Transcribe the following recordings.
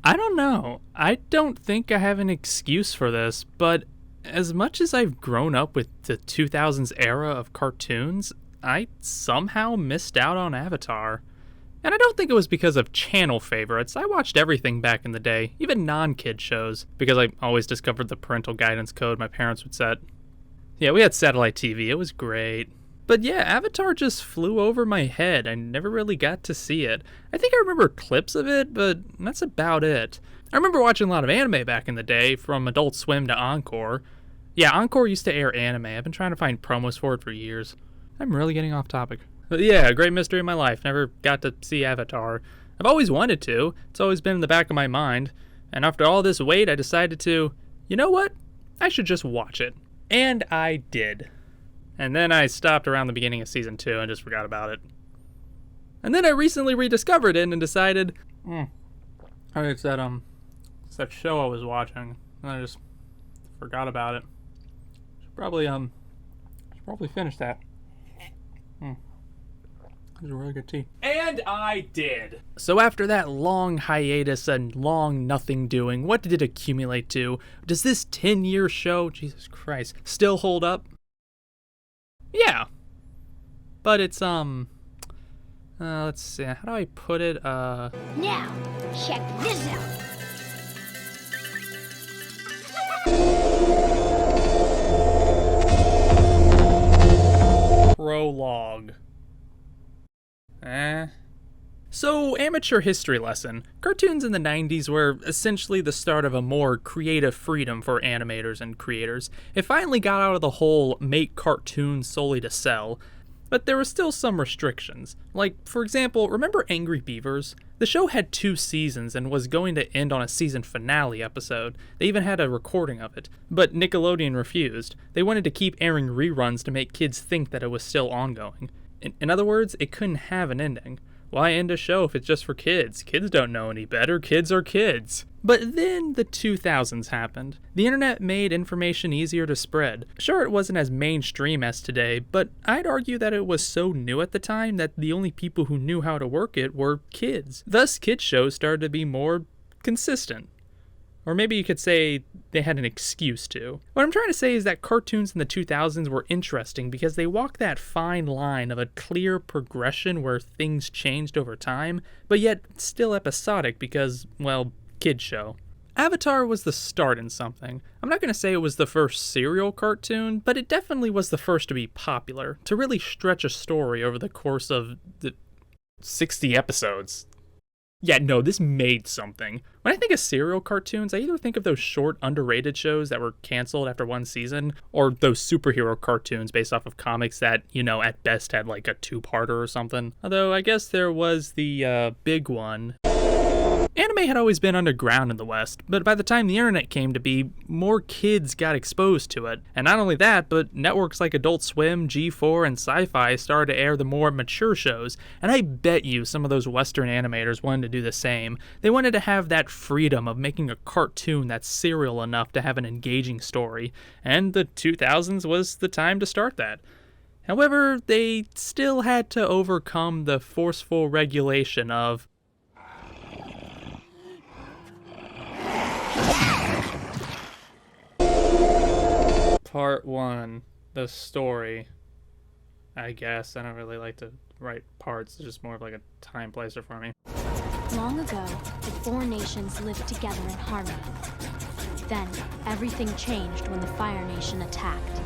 I don't know. I don't think I have an excuse for this, but as much as I've grown up with the 2000s era of cartoons, I somehow missed out on Avatar. And I don't think it was because of channel favorites. I watched everything back in the day, even non-kid shows, because I always discovered the parental guidance code my parents would set. Yeah, we had satellite TV. It was great. But yeah, Avatar just flew over my head. I never really got to see it. I think I remember clips of it, but that's about it. I remember watching a lot of anime back in the day, from Adult Swim to Encore. Yeah, Encore used to air anime. I've been trying to find promos for it for years. I'm really getting off topic. But yeah, a great mystery in my life. Never got to see Avatar. I've always wanted to. It's always been in the back of my mind. And after all this wait, I decided to, you know what? I should just watch it. And I did. And then I stopped around the beginning of season 2 and just forgot about it. And then I recently rediscovered it and decided, it's that show I was watching. And I just forgot about it. Should probably finish that. This is a really good tea. And I did. So after that long hiatus and long nothing doing, what did it accumulate to? Does this 10-year show, Jesus Christ, still hold up? Yeah. But it's, let's see, how do I put it, Now, check this out. Prologue. So, amateur history lesson. Cartoons in the 90s were essentially the start of a more creative freedom for animators and creators. It finally got out of the whole make cartoons solely to sell, but there were still some restrictions. Like, for example, remember Angry Beavers? The show had 2 seasons and was going to end on a season finale episode. They even had a recording of it. But Nickelodeon refused. They wanted to keep airing reruns to make kids think that it was still ongoing. In other words, it couldn't have an ending. Why end a show if it's just for kids? Kids don't know any better. Kids are kids. But then the 2000s happened. The internet made information easier to spread. Sure, it wasn't as mainstream as today, but I'd argue that it was so new at the time that the only people who knew how to work it were kids. Thus, kids shows started to be more consistent. Or maybe you could say they had an excuse to. What I'm trying to say is that cartoons in the 2000s were interesting because they walked that fine line of a clear progression where things changed over time, but yet still episodic because, well, kid show. Avatar was the start in something. I'm not going to say it was the first serial cartoon, but it definitely was the first to be popular, to really stretch a story over the course of the 60 episodes. Yeah, no, this made something. When I think of serial cartoons, I either think of those short, underrated shows that were canceled after one season, or those superhero cartoons based off of comics that, at best had like a 2-parter or something. Although, I guess there was the big one. Anime had always been underground in the West, but by the time the internet came to be, more kids got exposed to it. And not only that, but networks like Adult Swim, G4, and Sci-Fi started to air the more mature shows, and I bet you some of those Western animators wanted to do the same. They wanted to have that freedom of making a cartoon that's serial enough to have an engaging story, and the 2000s was the time to start that. However, they still had to overcome the forceful regulation of Part 1, the story. I guess. I don't really like to write parts. It's just more of like a time placer for me. Long ago, the 4 nations lived together in harmony. Then, everything changed when the Fire Nation attacked.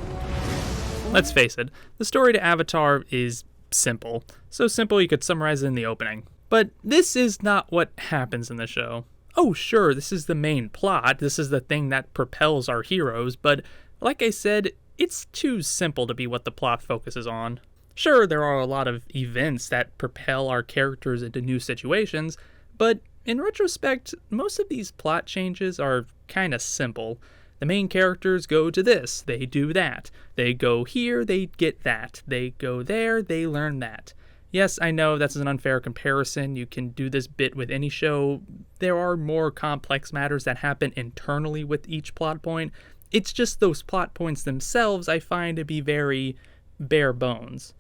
Let's face it, the story to Avatar is simple. So simple you could summarize it in the opening. But this is not what happens in the show. Oh sure, this is the main plot, this is the thing that propels our heroes, but like I said, it's too simple to be what the plot focuses on. Sure, there are a lot of events that propel our characters into new situations, but in retrospect, most of these plot changes are kinda simple. The main characters go to this, they do that. They go here, they get that. They go there, they learn that. Yes, I know that's an unfair comparison. You can do this bit with any show. There are more complex matters that happen internally with each plot point. It's just those plot points themselves I find to be very bare bones.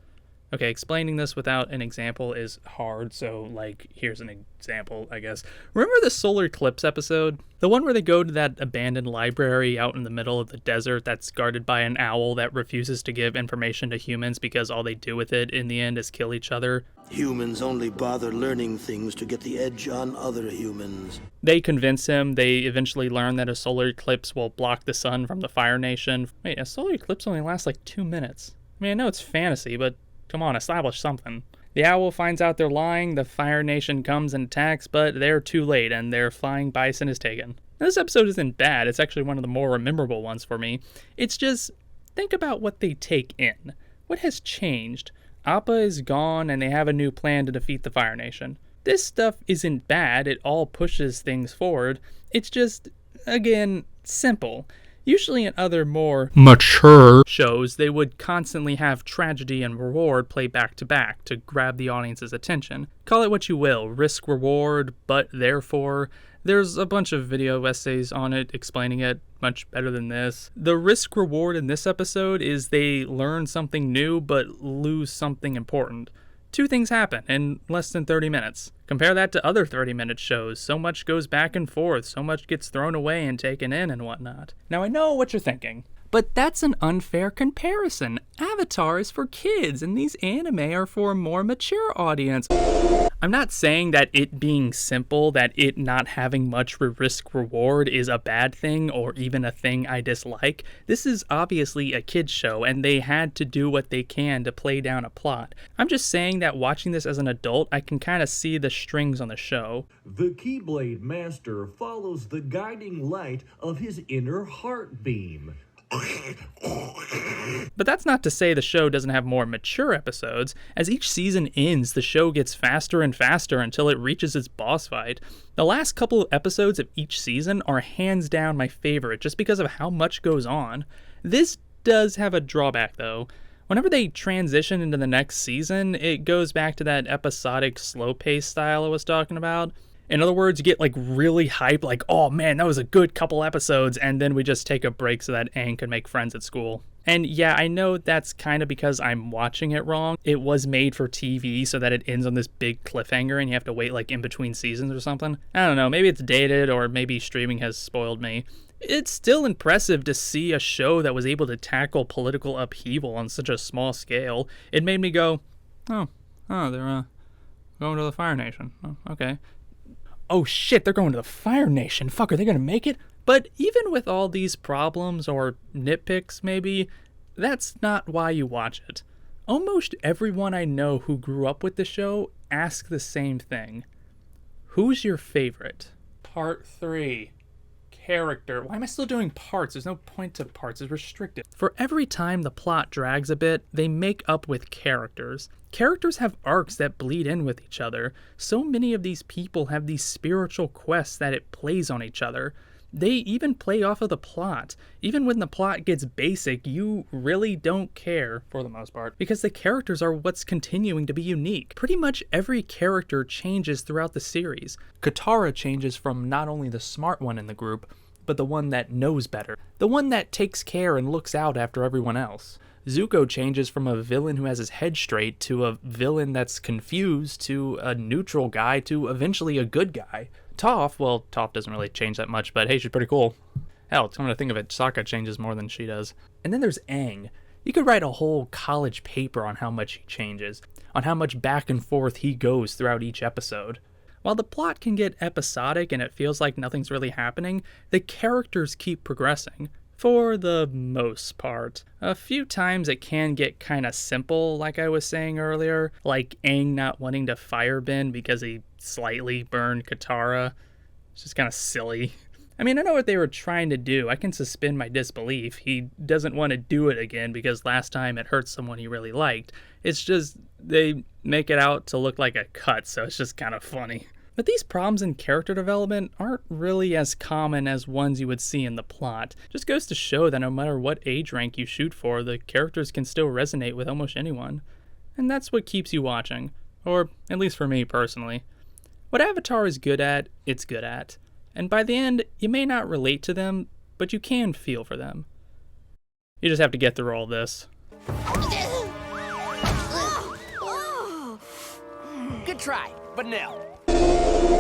Okay, explaining this without an example is hard, so, like, here's an example, I guess. Remember the solar eclipse episode? The one where they go to that abandoned library out in the middle of the desert that's guarded by an owl that refuses to give information to humans because all they do with it in the end is kill each other? Humans only bother learning things to get the edge on other humans. They convince him. They eventually learn that a solar eclipse will block the sun from the Fire Nation. Wait, a solar eclipse only lasts like 2 minutes. I mean, I know it's fantasy, but come on, establish something. The owl finds out they're lying, the Fire Nation comes and attacks, but they're too late, and their flying bison is taken. Now, this episode isn't bad. It's actually one of the more memorable ones for me. It's just, think about what they take in. What has changed? Appa is gone, and they have a new plan to defeat the Fire Nation. This stuff isn't bad. It all pushes things forward. It's just, again, simple. Usually in other more mature shows, they would constantly have tragedy and reward play back to back to grab the audience's attention. Call it what you will, risk reward, but therefore. There's a bunch of video essays on it explaining it much better than this. The risk reward in this episode is they learn something new but lose something important. 2 things happen in less than 30 minutes. Compare that to other 30-minute shows. So much goes back and forth, so much gets thrown away and taken in and whatnot. Now I know what you're thinking, but that's an unfair comparison. Avatar is for kids, and these anime are for a more mature audience. I'm not saying that it being simple, that it not having much risk reward is a bad thing or even a thing I dislike. This is obviously a kid's show, and they had to do what they can to play down a plot. I'm just saying that watching this as an adult, I can kind of see the strings on the show. The Keyblade Master follows the guiding light of his inner heart beam. But that's not to say the show doesn't have more mature episodes. As each season ends, the show gets faster and faster until it reaches its boss fight. The last couple of episodes of each season are hands down my favorite just because of how much goes on. This does have a drawback though. Whenever they transition into the next season, it goes back to that episodic slow-paced style I was talking about. In other words, you get like really hyped, like, oh man, that was a good couple episodes, and then we just take a break so that Aang can make friends at school. And yeah, I know that's kind of because I'm watching it wrong. It was made for TV so that it ends on this big cliffhanger and you have to wait like in between seasons or something. I don't know, maybe it's dated or maybe streaming has spoiled me. It's still impressive to see a show that was able to tackle political upheaval on such a small scale. It made me go, oh, they're going to the Fire Nation. Oh, okay. Oh shit, they're going to the Fire Nation. Fuck, are they gonna make it? But even with all these problems, or nitpicks maybe, that's not why you watch it. Almost everyone I know who grew up with the show asks the same thing. Who's your favorite? Part 3. Character. Why am I still doing parts? There's no point to parts. It's restricted. For every time the plot drags a bit, they make up with characters. Characters have arcs that bleed in with each other. So many of these people have these spiritual quests that it plays on each other. They even play off of the plot. Even when the plot gets basic, you really don't care, for the most part, because the characters are what's continuing to be unique. Pretty much every character changes throughout the series. Katara changes from not only the smart one in the group, but the one that knows better. The one that takes care and looks out after everyone else. Zuko changes from a villain who has his head straight to a villain that's confused to a neutral guy to eventually a good guy. Toph doesn't really change that much, but hey, she's pretty cool. Hell, come to think of it, Sokka changes more than she does. And then there's Aang. You could write a whole college paper on how much he changes, on how much back and forth he goes throughout each episode. While the plot can get episodic and it feels like nothing's really happening, the characters keep progressing. For the most part. A few times it can get kinda simple, like I was saying earlier, like Aang not wanting to firebend because he slightly burned Katara. It's just kinda silly. I mean, I know what they were trying to do. I can suspend my disbelief. He doesn't want to do it again because last time it hurt someone he really liked. It's just, they make it out to look like a cut, so it's just kinda funny. But these problems in character development aren't really as common as ones you would see in the plot. Just goes to show that no matter what age rank you shoot for, the characters can still resonate with almost anyone. And that's what keeps you watching. Or, at least for me personally. What Avatar is good at, it's good at. And by the end, you may not relate to them, but you can feel for them. You just have to get through all this. tried, but no.